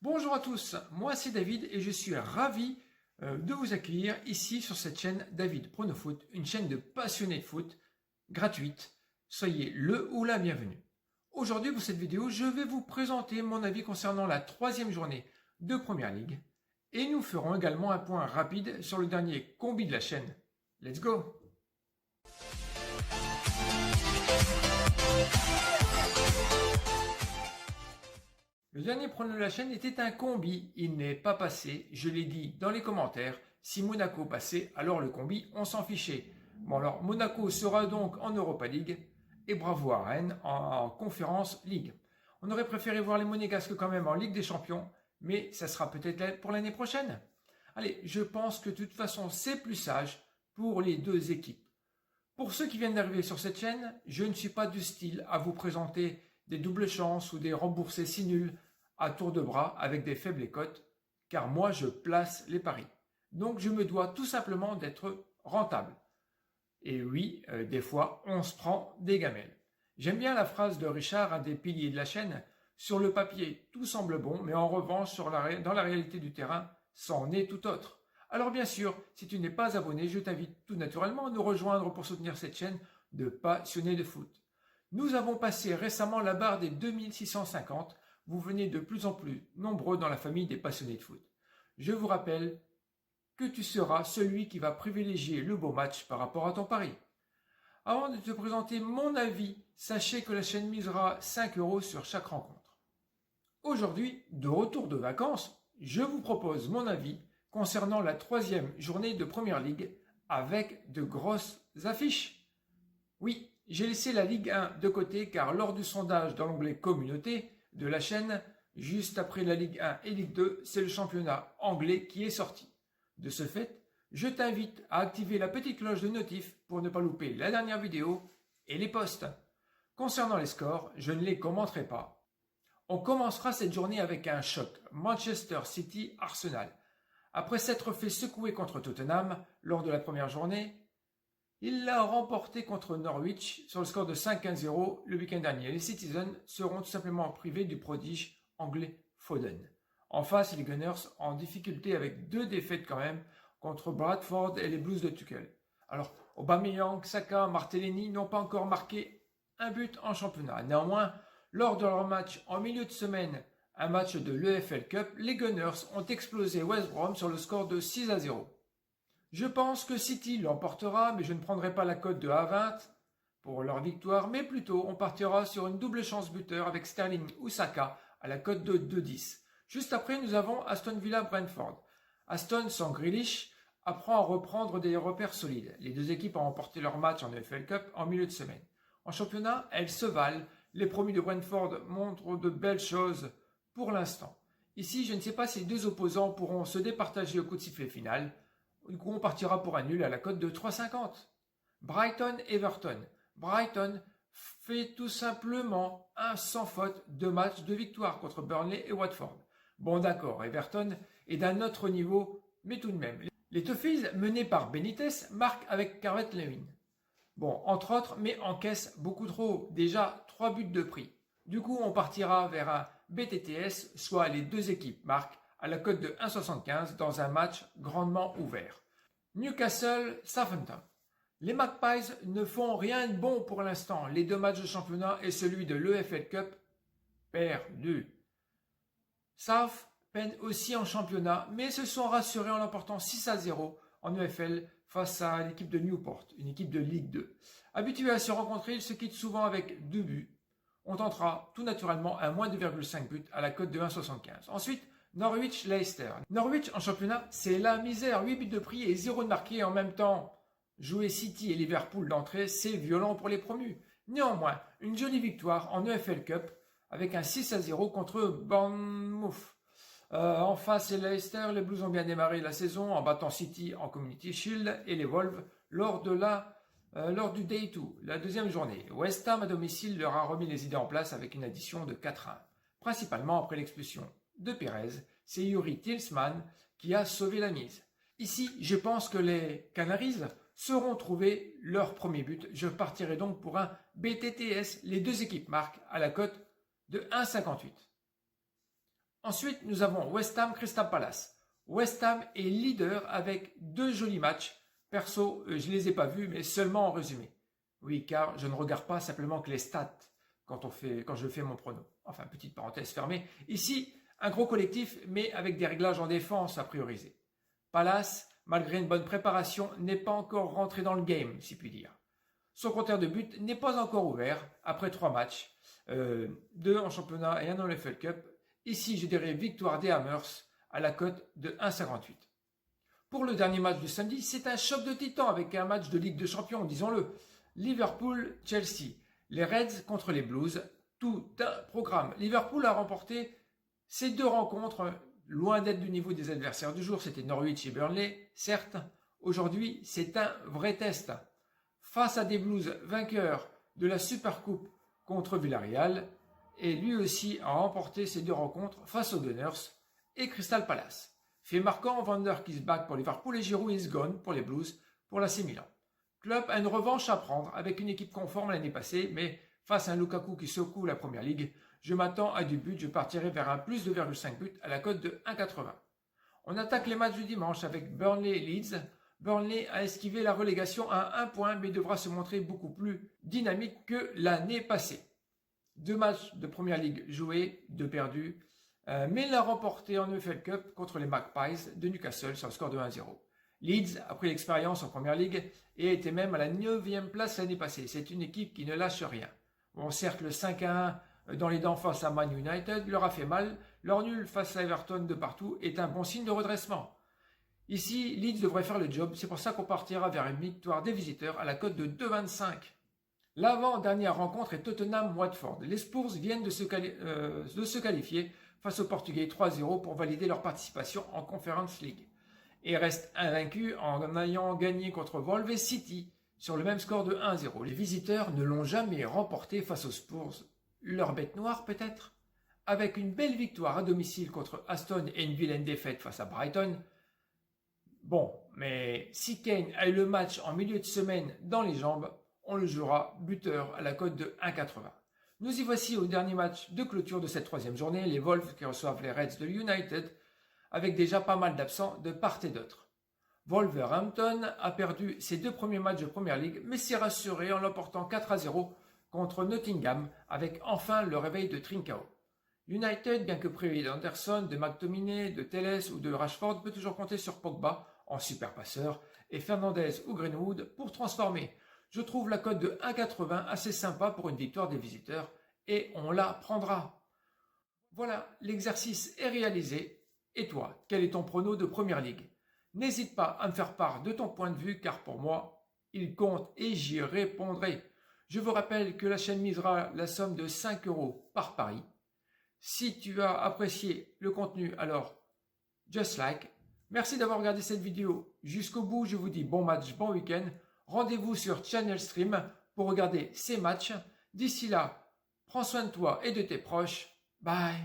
Bonjour à tous, moi c'est David et je suis ravi de vous accueillir ici sur cette chaîne David Pronofoot, une chaîne de passionnés de foot gratuite. Soyez le ou la bienvenue. Aujourd'hui pour cette vidéo, je vais vous présenter mon avis concernant la troisième journée de Première Ligue et nous ferons également un point rapide sur le dernier combi de la chaîne. Let's go! Le dernier prono de la chaîne était un combi, il n'est pas passé, je l'ai dit dans les commentaires, si Monaco passait, alors le combi, on s'en fichait. Bon alors, Monaco sera donc en Europa League, et bravo à Rennes en Conference League. On aurait préféré voir les Monégasques quand même en Ligue des Champions, mais ça sera peut-être pour l'année prochaine. Allez, je pense que de toute façon c'est plus sage pour les deux équipes. Pour ceux qui viennent d'arriver sur cette chaîne, je ne suis pas du style à vous présenter des doubles chances ou des remboursés si nuls à tour de bras avec des faibles cotes, car moi je place les paris. Donc je me dois tout simplement d'être rentable. Et oui, des fois on se prend des gamelles. J'aime bien la phrase de Richard, un des piliers de la chaîne, sur le papier tout semble bon, mais en revanche dans la réalité du terrain, c'en est tout autre. Alors bien sûr, si tu n'es pas abonné, je t'invite tout naturellement à nous rejoindre pour soutenir cette chaîne de passionnés de foot. Nous avons passé récemment la barre des 2650. Vous venez de plus en plus nombreux dans la famille des passionnés de foot. Je vous rappelle que tu seras celui qui va privilégier le beau match par rapport à ton pari. Avant de te présenter mon avis, sachez que la chaîne misera 5 € sur chaque rencontre. Aujourd'hui, de retour de vacances, je vous propose mon avis concernant la troisième journée de Première Ligue avec de grosses affiches. Oui, j'ai laissé la Ligue 1 de côté car lors du sondage dans l'onglet Communauté de la chaîne, juste après la Ligue 1 et Ligue 2, c'est le championnat anglais qui est sorti. De ce fait, je t'invite à activer la petite cloche de notif pour ne pas louper la dernière vidéo et les posts. Concernant les scores, je ne les commenterai pas. On commencera cette journée avec un choc Manchester City-Arsenal. Après s'être fait secouer contre Tottenham lors de la première journée, il l'a remporté contre Norwich sur le score de 5-1-0 le week-end dernier. Les Citizens seront tout simplement privés du prodige anglais Foden. En face, les Gunners en difficulté avec 2 défaites quand même contre Bradford et les Blues de Tuchel. Alors, Aubameyang, Saka, Martinelli n'ont pas encore marqué un but en championnat. Néanmoins, lors de leur match en milieu de semaine, un match de l'EFL Cup, les Gunners ont explosé West Brom sur le score de 6-0. Je pense que City l'emportera, mais je ne prendrai pas la cote de 1,20 pour leur victoire, mais plutôt on partira sur une double chance buteur avec Sterling ou Saka à la cote de 2,10. Juste après, nous avons Aston Villa-Brentford. Aston, sans Grealish, apprend à reprendre des repères solides. Les deux équipes ont remporté leur match en EFL Cup en milieu de semaine. En championnat, elles se valent. Les promus de Brentford montrent de belles choses pour l'instant. Ici, je ne sais pas si les deux opposants pourront se départager au coup de sifflet final. Du coup, on partira pour un nul à la cote de 3,50. Brighton-Everton. Brighton fait tout simplement un sans faute de match de victoire contre Burnley et Watford. Bon d'accord, Everton est d'un autre niveau, mais tout de même. Les Toffees, menés par Benitez, marquent avec Calvert-Lewin. Bon, entre autres, mais encaissent beaucoup trop. Déjà, 3 buts de prix. Du coup, on partira vers un BTTS, soit les deux équipes marquent à la cote de 1,75 dans un match grandement ouvert. Newcastle-Southampton. Les Magpies ne font rien de bon pour l'instant. Les 2 matchs de championnat et celui de l'EFL Cup perdus. South peine aussi en championnat, mais se sont rassurés en l'emportant 6-0 en EFL face à l'équipe de Newport, une équipe de Ligue 2. Habitués à se rencontrer, ils se quittent souvent avec 2 buts. On tentera tout naturellement un moins 2,5 buts à la cote de 1,75. Ensuite, Norwich-Leicester. Norwich en championnat, c'est la misère. 8 buts de prix et 0 de marqué en même temps. Jouer City et Liverpool d'entrée, c'est violent pour les promus. Néanmoins, une jolie victoire en EFL Cup avec un 6-0 contre Bournemouth. En face, les Leicester, les Blues ont bien démarré la saison en battant City en Community Shield et les Wolves lors du Day 2, la deuxième journée. West Ham à domicile leur a remis les idées en place avec une addition de 4-1. Principalement après l'expulsion de Pérez, c'est Yuri Tillman qui a sauvé la mise. Ici, je pense que les Canaries sauront trouver leur premier but. Je partirai donc pour un BTTS. Les deux équipes marquent à la cote de 1,58. Ensuite, nous avons West Ham Crystal Palace. West Ham est leader avec 2 jolis matchs. Perso, je ne les ai pas vus, mais seulement en résumé. Oui, car je ne regarde pas simplement que les stats quand je fais mon prono. Enfin, petite parenthèse fermée. Ici, un gros collectif, mais avec des réglages en défense à prioriser. Palace, malgré une bonne préparation, n'est pas encore rentré dans le game, si puis dire. Son compteur de but n'est pas encore ouvert après 3 matchs, 2 en championnat et 1 en FA Cup. Ici, je dirais victoire des Hammers à la cote de 1,58. Pour le dernier match du samedi, c'est un choc de titans avec un match de Ligue des Champions, disons-le. Liverpool-Chelsea, les Reds contre les Blues, tout un programme. Liverpool a remporté ces 2 rencontres, loin d'être du niveau des adversaires du jour. C'était Norwich et Burnley, certes. Aujourd'hui, c'est un vrai test. Face à des Blues vainqueurs de la Supercoupe contre Villarreal, et lui aussi a remporté ces 2 rencontres face aux Gunners et Crystal Palace. Fait marquant, Van der Kiesbach pour Liverpool et Giroud is gone pour les Blues pour l'AC Milan. Klopp a une revanche à prendre avec une équipe conforme l'année passée, mais face à un Lukaku qui secoue la première ligue, je m'attends à du but, je partirai vers un plus 2,5 buts à la cote de 1,80. On attaque les matchs du dimanche avec Burnley et Leeds. Burnley a esquivé la relégation à 1 point, mais devra se montrer beaucoup plus dynamique que l'année passée. 2 matchs de première ligue joués, 2 perdus, mais l'a remporté en EFL Cup contre les Magpies de Newcastle sur le score de 1-0. Leeds a pris l'expérience en première ligue et était même à la 9e place l'année passée. C'est une équipe qui ne lâche rien. Bon, certes, le 5-1 dans les dents face à Man United leur a fait mal. Leur nul face à Everton de partout est un bon signe de redressement. Ici, Leeds devrait faire le job. C'est pour ça qu'on partira vers une victoire des visiteurs à la cote de 2,25. L'avant-dernière rencontre est Tottenham-Watford. Les Spurs viennent de se qualifier face aux Portugais 3-0 pour valider leur participation en Conference League. Et restent invaincus en ayant gagné contre Wolves City sur le même score de 1-0. Les visiteurs ne l'ont jamais remporté face aux Spurs. Leur bête noire peut-être? Avec une belle victoire à domicile contre Aston et une vilaine défaite face à Brighton. Bon, mais si Kane a eu le match en milieu de semaine dans les jambes, on le jouera buteur à la cote de 1,80. Nous y voici au dernier match de clôture de cette 3e journée, les Wolves qui reçoivent les Reds de United, avec déjà pas mal d'absents de part et d'autre. Wolverhampton a perdu ses 2 premiers matchs de Première Ligue, mais s'est rassuré en l'emportant 4-0 contre Nottingham, avec enfin le réveil de Trincao. United, bien que privé d'Anderson, de McTominay, de Telles ou de Rashford, peut toujours compter sur Pogba en super passeur et Fernandez ou Greenwood pour transformer. Je trouve la cote de 1,80 assez sympa pour une victoire des visiteurs et on la prendra. Voilà, l'exercice est réalisé. Et toi, quel est ton prono de Première Ligue? N'hésite pas à me faire part de ton point de vue car pour moi, il compte et j'y répondrai. Je vous rappelle que la chaîne misera la somme de 5 € par pari. Si tu as apprécié le contenu, alors just like. Merci d'avoir regardé cette vidéo jusqu'au bout. Je vous dis bon match, bon week-end. Rendez-vous sur Channel Stream pour regarder ces matchs. D'ici là, prends soin de toi et de tes proches. Bye.